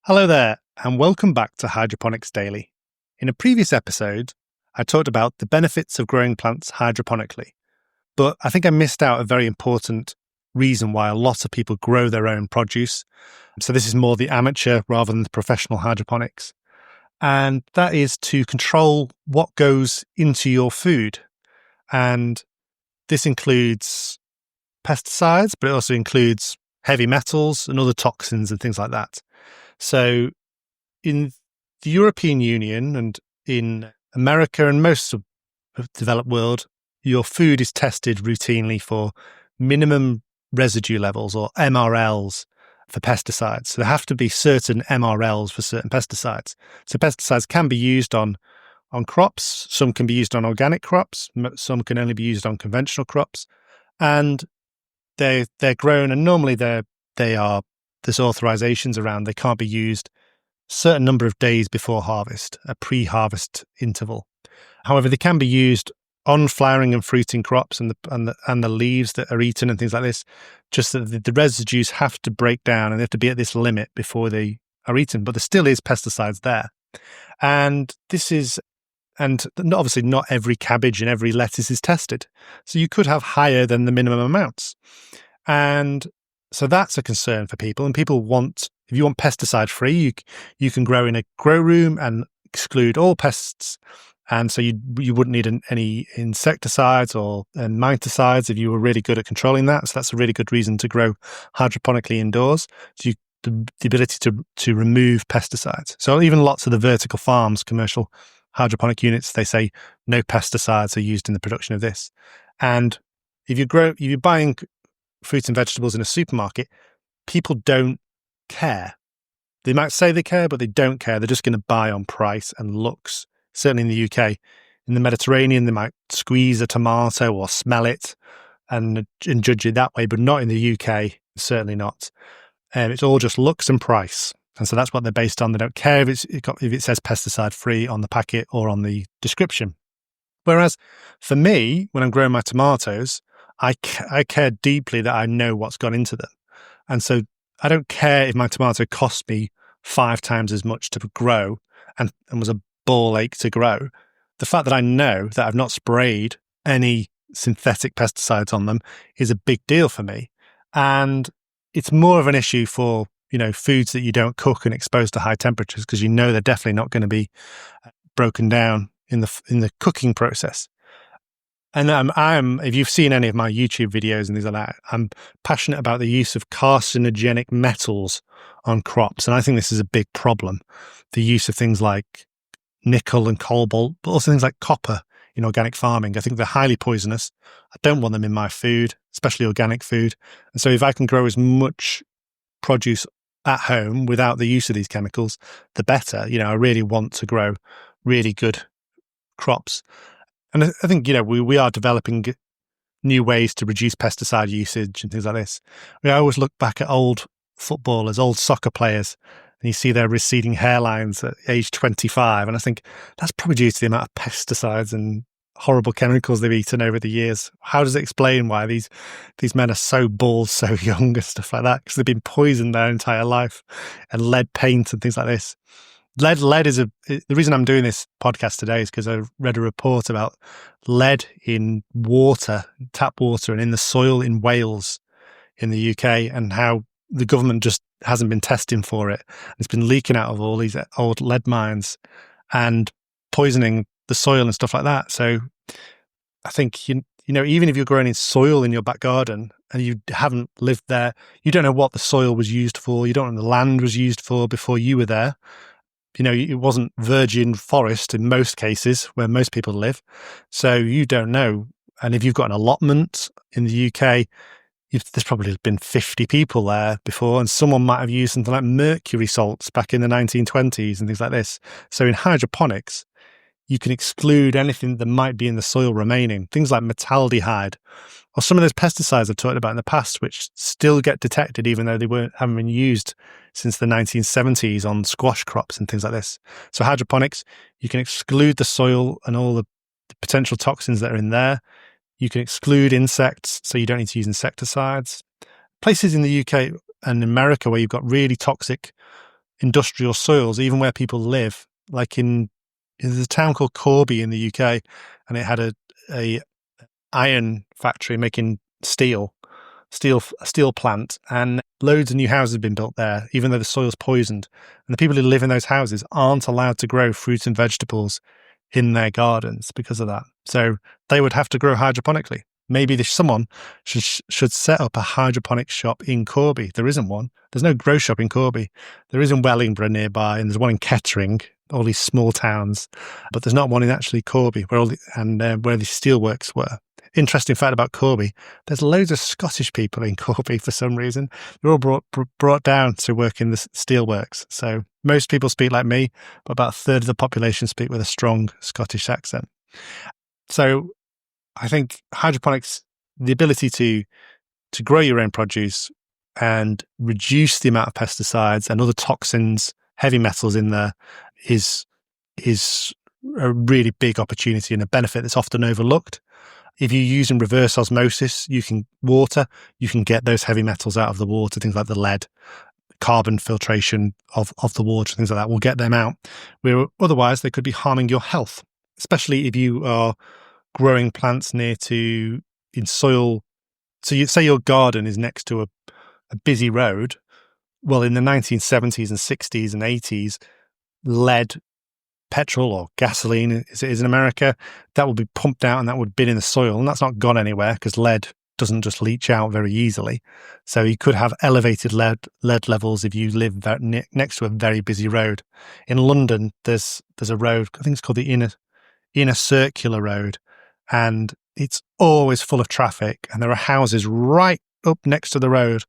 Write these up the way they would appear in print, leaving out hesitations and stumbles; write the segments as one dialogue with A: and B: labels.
A: Hello there, and welcome back to Hydroponics Daily. In a previous episode, I talked about the benefits of growing plants hydroponically, but I think I missed out a very important reason why a lot of people grow their own produce. So this is more the amateur rather than the professional hydroponics. And that is to control what goes into your food. And this includes pesticides, but it also includes heavy metals and other toxins and things like that. So in the European Union and in America and most of the developed world, your food is tested routinely for minimum residue levels, or MRLs, for pesticides. So there have to be certain MRLs for certain pesticides. So pesticides can be used on crops, some can be used on organic crops, some can only be used on conventional crops, and they're grown, and normally there's authorizations around they can't be used certain number of days before harvest, a pre-harvest interval. However, they can be used on flowering and fruiting crops and the leaves that are eaten and things like this, just that the residues have to break down and they have to be at this limit before they are eaten. But there still is pesticides there. And obviously not every cabbage and every lettuce is tested. So you could have higher than the minimum amounts. And so that's a concern for people. And people if you want pesticide free, you can grow in a grow room and exclude all pests. And so you wouldn't need any insecticides or miticides if you were really good at controlling that. So that's a really good reason to grow hydroponically indoors. So the ability to remove pesticides. So even lots of the vertical farms, commercial hydroponic units, they say no pesticides are used in the production of this. And if you're buying fruits and vegetables in a supermarket, people don't care. They might say they care, but they don't care. They're just going to buy on price and looks. Certainly in the UK. In the Mediterranean, they might squeeze a tomato or smell it and judge it that way, but not in the UK, certainly not. It's all just looks and price. And so that's what they're based on. They don't care if it says pesticide free on the packet or on the description. Whereas for me, when I'm growing my tomatoes, I care deeply that I know what's gone into them. And so I don't care if my tomato cost me 5 times as much to grow and was a ball ache to grow. The fact that I know that I've not sprayed any synthetic pesticides on them is a big deal for me. And it's more of an issue for, foods that you don't cook and expose to high temperatures, because they're definitely not going to be broken down in the cooking process. And if you've seen any of my YouTube videos and things like that, I'm passionate about the use of carcinogenic metals on crops. And I think this is a big problem. The use of things like nickel and cobalt, but also things like copper in organic farming. I think they're highly poisonous. I don't want them in my food, especially organic food. And so if I can grow as much produce at home without the use of these chemicals, the better. I really want to grow really good crops. And I think, we are developing new ways to reduce pesticide usage and things like this. I always look back at old footballers, old soccer players, and you see their receding hairlines at age 25. And I think that's probably due to the amount of pesticides and horrible chemicals they've eaten over the years. How does it explain why these men are so bald so young and stuff like that? Because they've been poisoned their entire life, and lead paint and things like this. Lead is the reason I'm doing this podcast today is because I read a report about lead in water, tap water, and in the soil in Wales in the UK, and how the government just hasn't been testing for it. It's been leaking out of all these old lead mines and poisoning the soil and stuff like that. So I think, even if you're growing in soil in your back garden and you haven't lived there, you don't know what the soil was used for. You don't know what the land was used for before you were there. It wasn't virgin forest in most cases where most people live. So you don't know. And if you've got an allotment in the UK, there's probably been 50 people there before, and someone might have used something like mercury salts back in the 1920s and things like this. So in hydroponics, you can exclude anything that might be in the soil remaining, things like metaldehyde, or some of those pesticides I've talked about in the past, which still get detected even though they haven't been used since the 1970s on squash crops and things like this. So hydroponics, you can exclude the soil and all the potential toxins that are in there. You can exclude insects, so you don't need to use insecticides. Places in the UK and America where you've got really toxic industrial soils, even where people live. Like there's a town called Corby in the UK, and it had a iron factory making steel plant, and loads of new houses have been built there, even though the soil's poisoned. And the people who live in those houses aren't allowed to grow fruits and vegetables in their gardens because of that. So they would have to grow hydroponically. Maybe someone should set up a hydroponic shop in Corby. There isn't one. There's no grow shop in Corby. There is in Wellingborough nearby, and there's one in Kettering, all these small towns. But there's not one in actually Corby, where the steelworks were. Interesting fact about Corby, there's loads of Scottish people in Corby for some reason. They're all brought down to work in the steelworks. So most people speak like me, but about a third of the population speak with a strong Scottish accent. So I think hydroponics, the ability to grow your own produce and reduce the amount of pesticides and other toxins, heavy metals in there, is a really big opportunity and a benefit that's often overlooked. If you use in reverse osmosis, you can get those heavy metals out of the water, things like the lead, carbon filtration of the water, things like that will get them out, where otherwise they could be harming your health, especially if you are growing plants in soil. So you say your garden is next to a busy road. Well, in the 1970s and 60s and 80s, lead, petrol or gasoline, as it is in America, that would be pumped out and that would bin in the soil. And that's not gone anywhere because lead doesn't just leach out very easily. So you could have elevated lead levels if you live next to a very busy road. In London, there's a road, I think it's called the Inner Circular Road, and it's always full of traffic, and there are houses right up next to the road,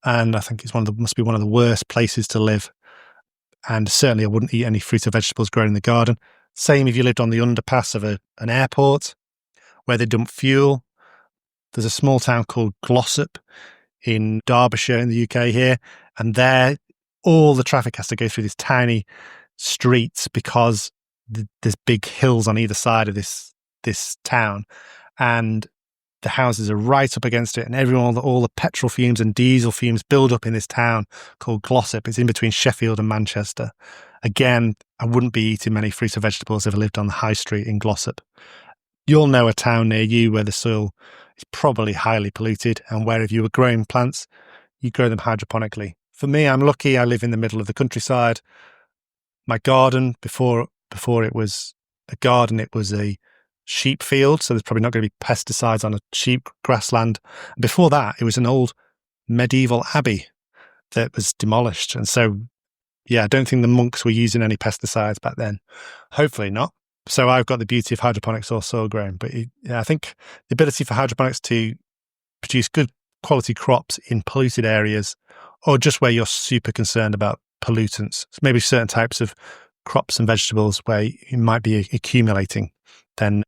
A: and I think must be one of the worst places to live. And certainly I wouldn't eat any fruit or vegetables grown in the garden. Same if you lived on the underpass of an airport where they dump fuel. There's a small town called Glossop in Derbyshire in the UK here, and there all the traffic has to go through these tiny streets because there's big hills on either side of this town, and the houses are right up against it, and all the petrol fumes and diesel fumes build up in this town called Glossop. It's in between Sheffield and Manchester. Again, I wouldn't be eating many fruits or vegetables if I lived on the high street in Glossop. You'll know a town near you where the soil is probably highly polluted, and where if you were growing plants, you grow them hydroponically. For me, I'm lucky. I live in the middle of the countryside. My garden, before it was a garden, it was a sheep field, so there's probably not going to be pesticides on a sheep grassland. Before that, it was an old medieval abbey that was demolished, and so I don't think the monks were using any pesticides back then. Hopefully not. So I've got the beauty of hydroponics or soil growing, but I think the ability for hydroponics to produce good quality crops in polluted areas, or just where you're super concerned about pollutants, maybe certain types of crops and vegetables where it might be accumulating, then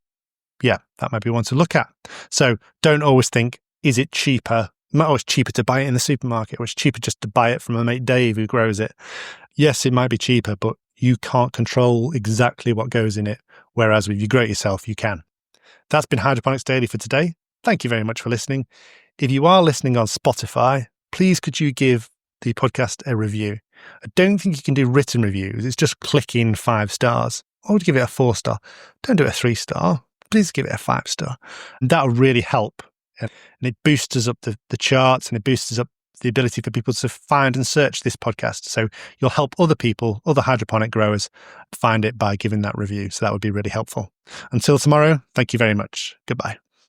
A: that might be one to look at. So don't always think, is it cheaper? It might always cheaper to buy it in the supermarket, or it's cheaper just to buy it from a mate Dave who grows it. Yes, it might be cheaper, but you can't control exactly what goes in it. Whereas if you grow it yourself, you can. That's been Hydroponics Daily for today. Thank you very much for listening. If you are listening on Spotify, please could you give the podcast a review? I don't think you can do written reviews. It's just clicking 5 stars. I would give it a 4-star. Don't do a 3-star. Please give it a 5-star. And that will really help. And it boosts us up the charts, and it boosts us up the ability for people to find and search this podcast. So you'll help other people, other hydroponic growers, find it by giving that review. So that would be really helpful. Until tomorrow, thank you very much. Goodbye.